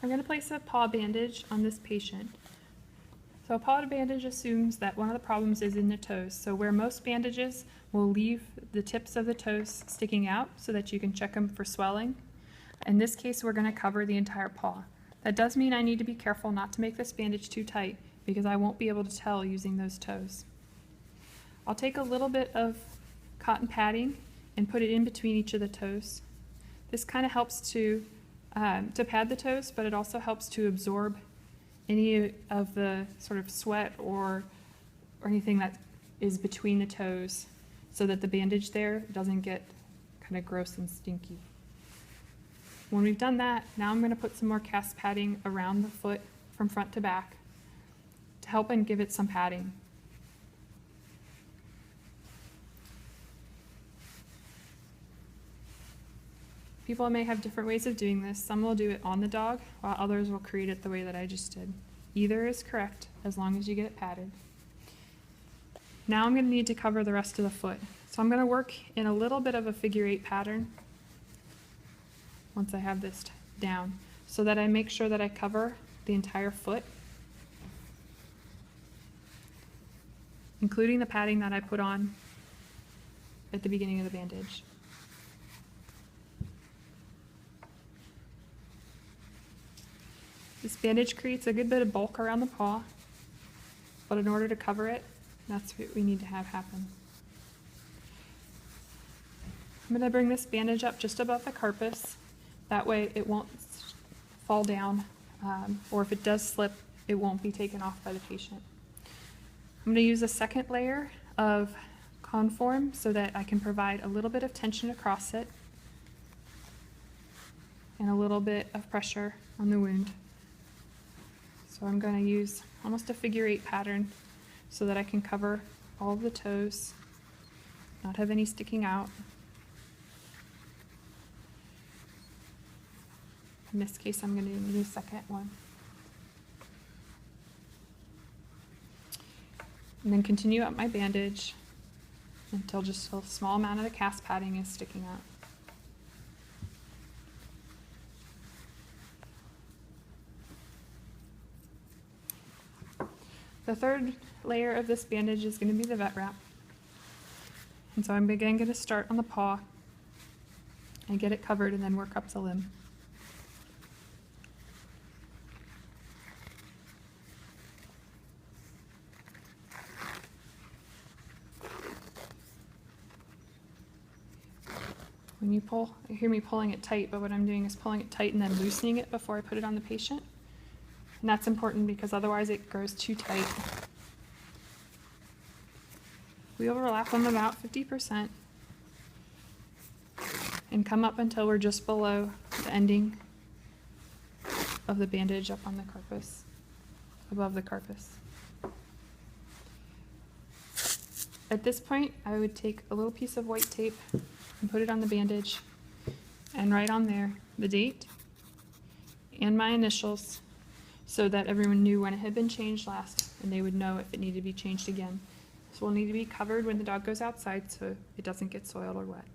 I'm going to place a paw bandage on this patient. So a paw bandage assumes that one of the problems is in the toes. So where most bandages will leave the tips of the toes sticking out so that you can check them for swelling, in this case we're going to cover the entire paw. That does mean I need to be careful not to make this bandage too tight because I won't be able to tell using those toes. I'll take a little bit of cotton padding and put it in between each of the toes. This kind of helps to pad the toes, but it also helps to absorb any of the sort of sweat or anything that is between the toes so that the bandage there doesn't get kind of gross and stinky. When we've done that, now I'm going to put some more cast padding around the foot from front to back to help and give it some padding. People may have different ways of doing this. Some will do it on the dog, while others will create it the way that I just did. Either is correct, as long as you get it padded. Now I'm going to need to cover the rest of the foot. So I'm going to work in a little bit of a figure 8 pattern once I have this down, so that I make sure that I cover the entire foot, including the padding that I put on at the beginning of the bandage. This bandage creates a good bit of bulk around the paw, but in order to cover it, that's what we need to have happen. I'm going to bring this bandage up just above the carpus. That way it won't fall down, or if it does slip, it won't be taken off by the patient. I'm going to use a second layer of conform so that I can provide a little bit of tension across it and a little bit of pressure on the wound. So I'm going to use almost a figure 8 pattern so that I can cover all of the toes, not have any sticking out. In this case, I'm going to do a second one. And then continue up my bandage until just a small amount of the cast padding is sticking out. The third layer of this bandage is going to be the vet wrap. And so I'm again going to start on the paw and get it covered and then work up the limb. When you pull, you hear me pulling it tight, but what I'm doing is pulling it tight and then loosening it before I put it on the patient. And that's important because otherwise it grows too tight. We overlap them about 50% and come up until we're just below the ending of the bandage up on the carpus, above the carpus. At this point, I would take a little piece of white tape and put it on the bandage and write on there the date and my initials, so that everyone knew when it had been changed last and they would know if it needed to be changed again. This will need to be covered when the dog goes outside so it doesn't get soiled or wet.